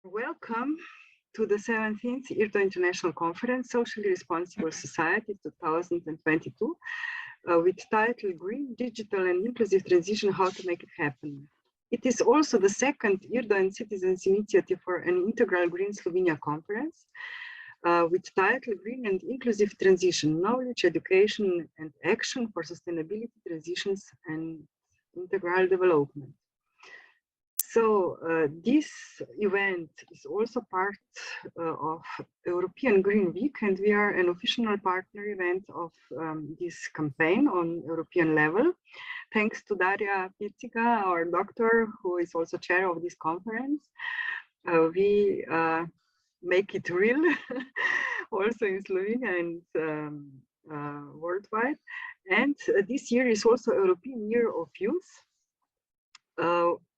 Welcome to the 17th IRDO International Conference, Socially Responsible Society 2022, with title Green, Digital and Inclusive Transition, How to Make it Happen. It is also the second IRDO and Citizens Initiative for an Integral Green Slovenia Conference, with title Green and Inclusive Transition, Knowledge, Education and Action for Sustainability, Transitions and Integral Development. So this event is also part of European Green Week, and we are an official partner event of this campaign on European level. Thanks to Darja Piciga, our doctor, who is also chair of this conference. We make it real, also in Slovenia and worldwide. And this year is also European Year of Youth.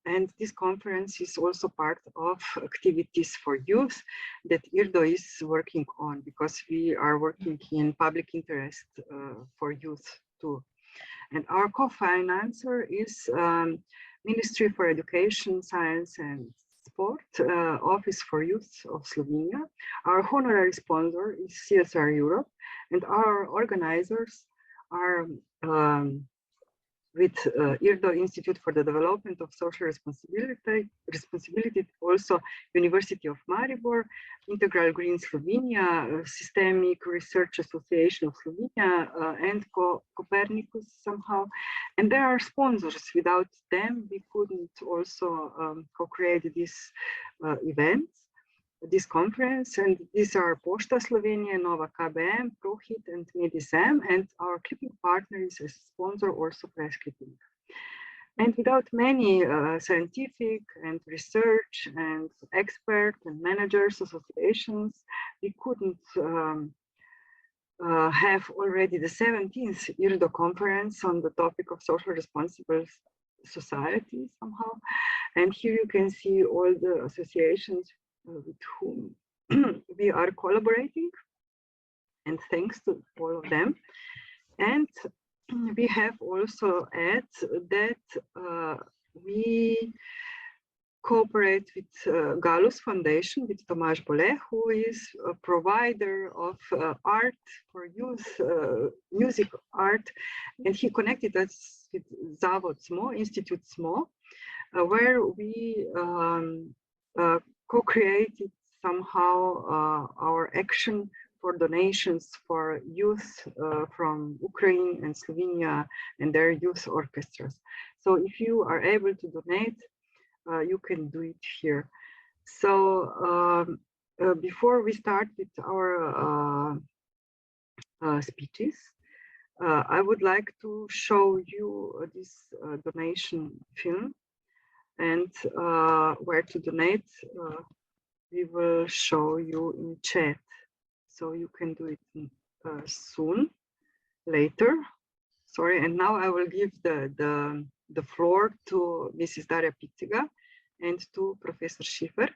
And this conference is also part of activities for youth that IRDO is working on, because we are working in public interest for youth too. And our co-financer is Ministry for Education, Science and Sport, Office for Youth of Slovenia. Our honorary sponsor is CSR Europe, and our organizers are with IRDO Institute for the Development of Social Responsibility, also University of Maribor, Integral Green Slovenia, Systemic Research Association of Slovenia, and Copernicus somehow. And there are sponsors. Without them, we couldn't also co-create this event, this conference. And these are Pošta Slovenija, Nova KBM, Prohit, and Medisem, and our clipping partner is a sponsor, also Press Clipping. And without many scientific and research and expert and managers associations, we couldn't have already the 17th IRDO conference on the topic of social responsible society somehow. And here you can see all the associations with whom we are collaborating, and thanks to all of them. And we have also added that we cooperate with Galus Foundation, with Tomaž Bole, who is a provider of art for youth, music art, and he connected us with Zavod SMO, Inštitut SMO, where we co-created somehow our action for donations for youth from Ukraine and Slovenia and their youth orchestras. So if you are able to donate, you can do it here. So before we start with our speeches, I would like to show you this donation film. And where to donate, we will show you in chat. So you can do it soon, later. Sorry, and now I will give the floor to Mrs. Darja Piciga and to Professor Schieffer.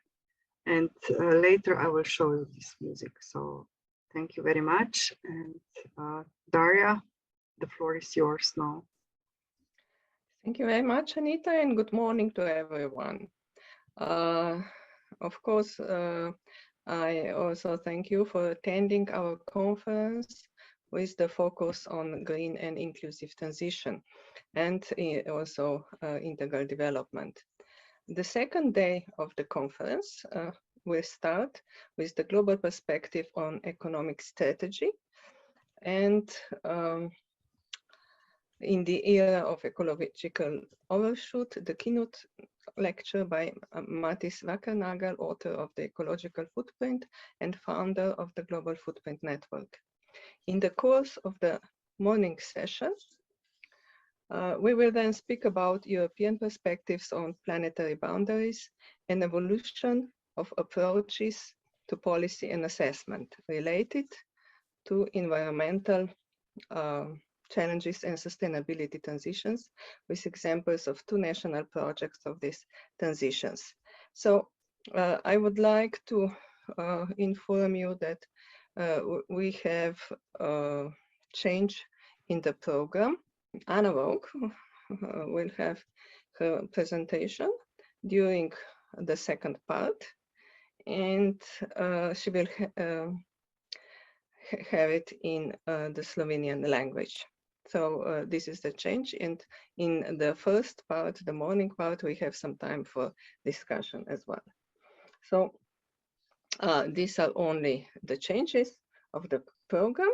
And later I will show you this music. So thank you very much. And Darja, the floor is yours now. Thank you very much, Anita, and good morning to everyone. Of course, I also thank you for attending our conference with the focus on green and inclusive transition and also integral development. The second day of the conference will start with the global perspective on economic strategy, and in the era of ecological overshoot, the keynote lecture by Matis Vakernagel, author of The Ecological Footprint and founder of the Global Footprint Network. In the course of the morning sessions, we will then speak about European perspectives on planetary boundaries and evolution of approaches to policy and assessment related to environmental challenges and sustainability transitions, with examples of 2 national projects of these transitions. So I would like to inform you that we have change in the program. Anna Vog will have her presentation during the second part, and she will have it in the Slovenian language. So this is the change, and in the first part, the morning part, we have some time for discussion as well. So these are only the changes of the program.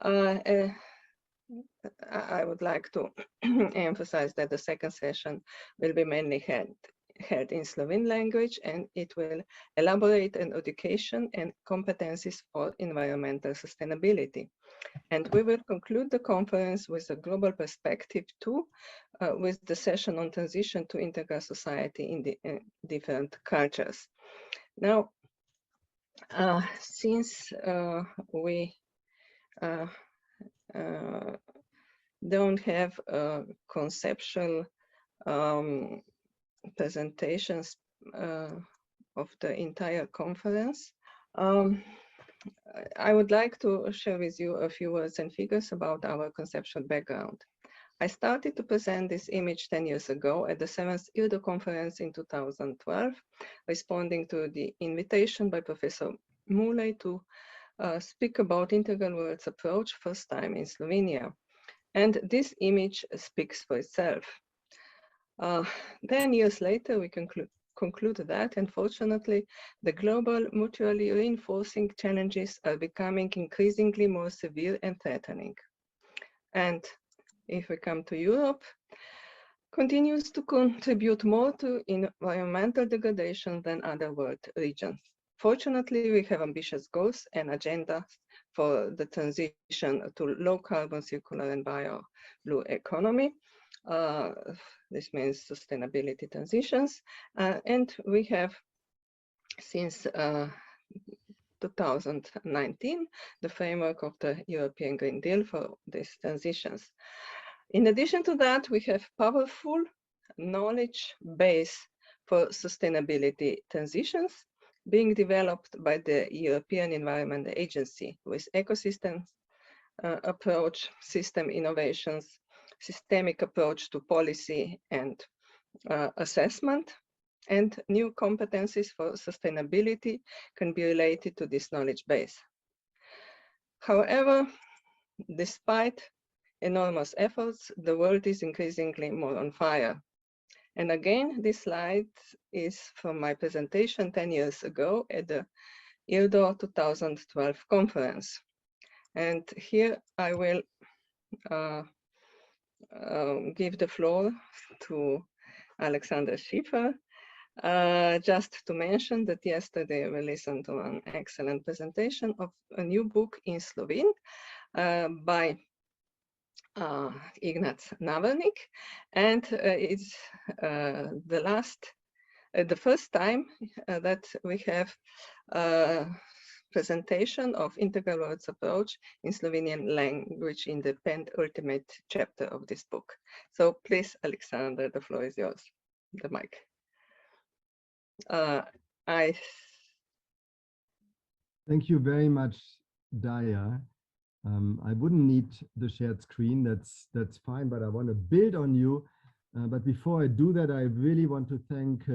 I would like to emphasize that the second session will be mainly held in Slovene language, and it will elaborate on education and competencies for environmental sustainability. And we will conclude the conference with a global perspective too, with the session on transition to integral society in the different cultures. Now, since we don't have conceptual presentations of the entire conference, I would like to share with you a few words and figures about our conceptual background. I started to present this image 10 years ago at the 7th IRDO conference in 2012, responding to the invitation by Professor Mulej to speak about integral world's approach first time in Slovenia. And this image speaks for itself. 10 years later, we conclude that, unfortunately, the global mutually reinforcing challenges are becoming increasingly more severe and threatening. And if we come to Europe, continues to contribute more to environmental degradation than other world regions. Fortunately, we have ambitious goals and agendas for the transition to low carbon, circular and bio blue economy. This means sustainability transitions. And we have, since 2019, the framework of the European Green Deal for these transitions. In addition to that, we have powerful knowledge base for sustainability transitions being developed by the European Environment Agency with ecosystem approach, system innovations, systemic approach to policy and assessment, and new competencies for sustainability can be related to this knowledge base. However, despite enormous efforts, the world is increasingly more on fire. And again, this slide is from my presentation 10 years ago at the IRDO 2012 conference. And here I will give the floor to Alexander Schieffer. Just to mention that yesterday we listened to an excellent presentation of a new book in Slovene by Ignác Navrnik, and it's the first time that we have presentation of integral words approach in Slovenian language in the penultimate chapter of this book. So please, Alexander, the floor is yours, the mic. Thank you very much, Darja. I wouldn't need the shared screen, that's fine, but I want to build on you. But before I do that, I really want to thank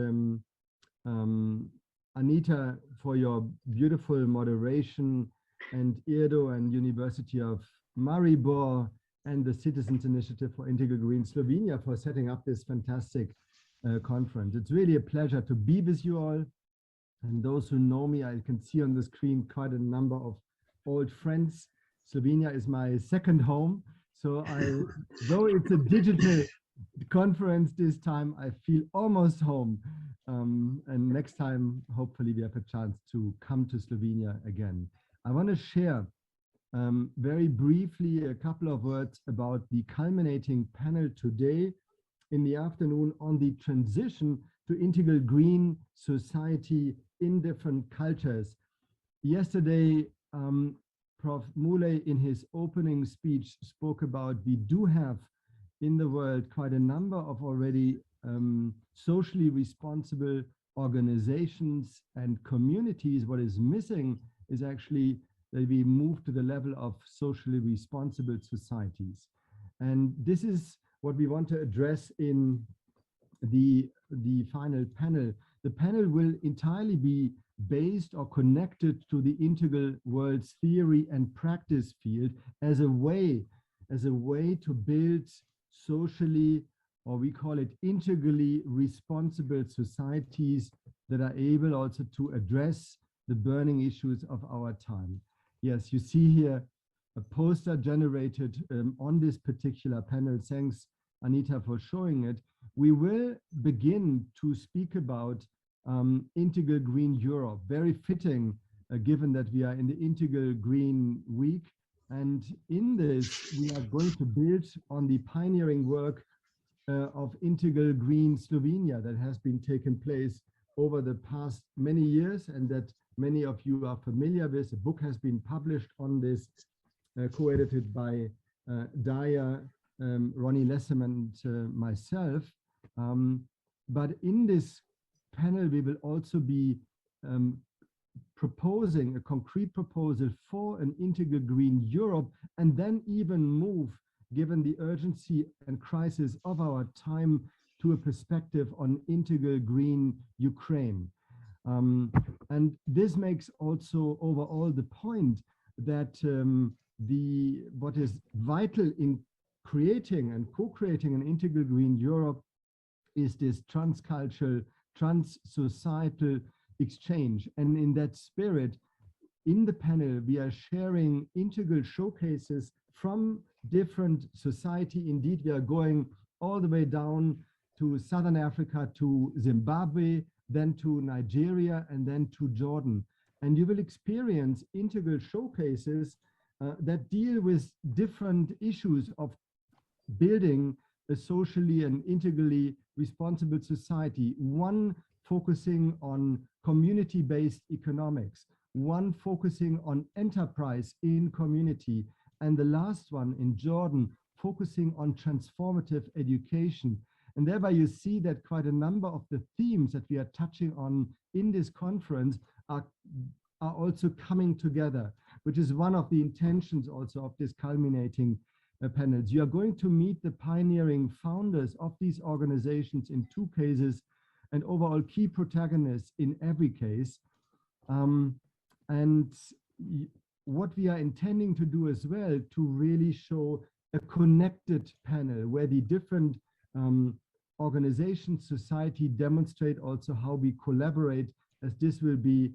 Anita for your beautiful moderation, and IRDO and University of Maribor and the Citizens Initiative for Integral Green Slovenia for setting up this fantastic conference. It's really a pleasure to be with you all. And those who know me, I can see on the screen quite a number of old friends. Slovenia is my second home. So though it's a digital conference this time, I feel almost home. And next time, hopefully we have a chance to come to Slovenia again. I want to share very briefly a couple of words about the culminating panel today in the afternoon on the transition to integral green society in different cultures. Yesterday, Prof. Mulej in his opening speech spoke about we do have in the world quite a number of already socially responsible organizations and communities. What is missing is actually that we move to the level of socially responsible societies. And this is what we want to address in the final panel. The panel will entirely be based or connected to the integral world's theory and practice field as a way to build socially, or we call it integrally responsible societies that are able also to address the burning issues of our time. Yes, you see here a poster generated on this particular panel. Thanks, Anita, for showing it. We will begin to speak about Integral Green Europe, very fitting given that we are in the Integral Green Week. And in this, we are going to build on the pioneering work of Integral Green Slovenia that has been taken place over the past many years and that many of you are familiar with. A book has been published on this, co-edited by Darja, Ronnie Lessem, and myself. But in this panel, we will also be proposing a concrete proposal for an Integral Green Europe, and then even move, given the urgency and crisis of our time, to a perspective on Integral Green Ukraine. And this makes also overall the point that what is vital in creating and co-creating an Integral Green Europe is this transcultural, trans-societal exchange. And in that spirit, in the panel, we are sharing integral showcases from different society. Indeed, we are going all the way down to Southern Africa, to Zimbabwe, then to Nigeria, and then to Jordan. And you will experience integral showcases that deal with different issues of building a socially and integrally responsible society. One focusing on community-based economics, one focusing on enterprise in community, and the last one in Jordan focusing on transformative education. And thereby you see that quite a number of the themes that we are touching on in this conference are also coming together, which is one of the intentions also of this culminating panels. You are going to meet the pioneering founders of these organizations in 2 cases, and overall key protagonists in every case. And what we are intending to do as well, to really show a connected panel where the different organizations, society demonstrate also how we collaborate, as this will be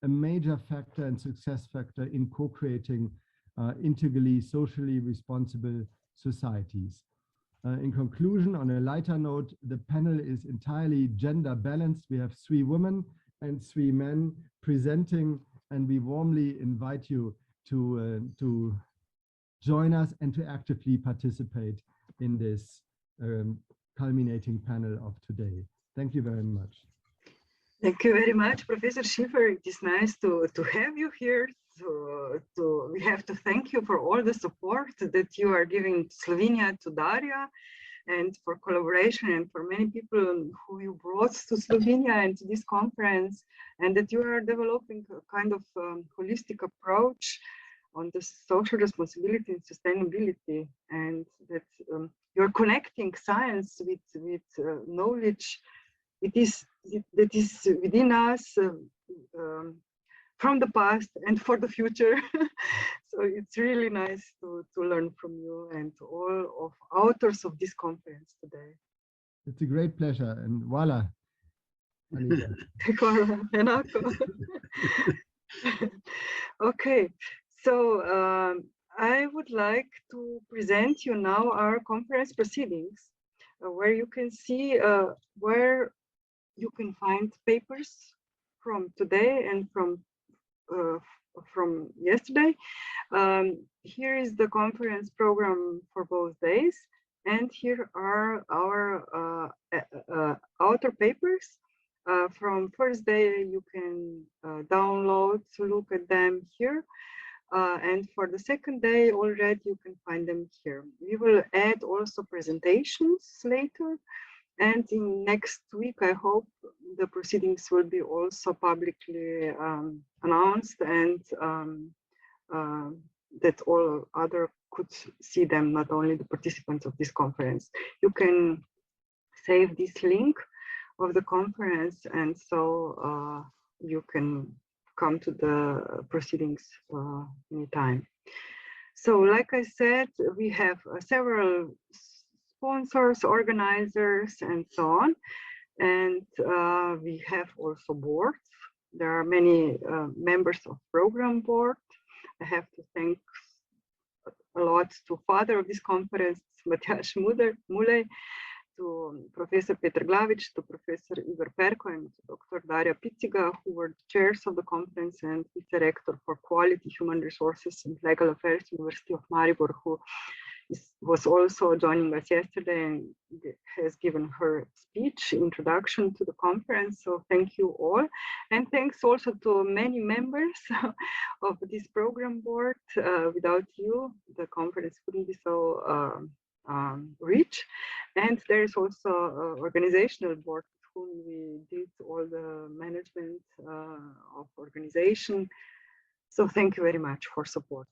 a major factor and success factor in co-creating integrally, socially responsible societies. In conclusion, on a lighter note, the panel is entirely gender balanced. We have 3 women and 3 men presenting, and we warmly invite you to join us and to actively participate in this culminating panel of today. Thank you very much. Thank you very much, Professor Schieffer. It is nice to have you here. We have to thank you for all the support that you are giving to Slovenia, to Darja, and for collaboration, and for many people who you brought to Slovenia and to this conference, and that you are developing a kind of holistic approach on the social responsibility and sustainability, and that you're connecting science with knowledge that is within us from the past and for the future. So it's really nice to learn from you and to all of authors of this conference today. It's a great pleasure, and voila. Okay, so I would like to present you now our conference proceedings, where you can see where you can find papers from today and from yesterday. Here is the conference program for both days, and here are our author papers. From first day, you can download, look at them here. And for the second day already, you can find them here. We will add also presentations later. And in next week, I hope the proceedings will be also publicly announced, and that all other could see them, not only the participants of this conference. You can save this link of the conference, and so you can come to the proceedings anytime. So like I said, we have several sponsors, organizers, and so on. And we have also boards. There are many members of program board. I have to thank a lot to father of this conference, Matjaž Mulej, to Professor Peter Glavič, to Professor Igor Perko, and to Dr. Darja Piciga, who were the chairs of the conference, and the Director for Quality, Human Resources and Legal Affairs, University of Maribor, who was also joining us yesterday and has given her speech, introduction to the conference. So thank you all. And thanks also to many members of this program board. Without you, the conference wouldn't be so rich. And there is also an organizational board with whom we did all the management of organization. So thank you very much for support.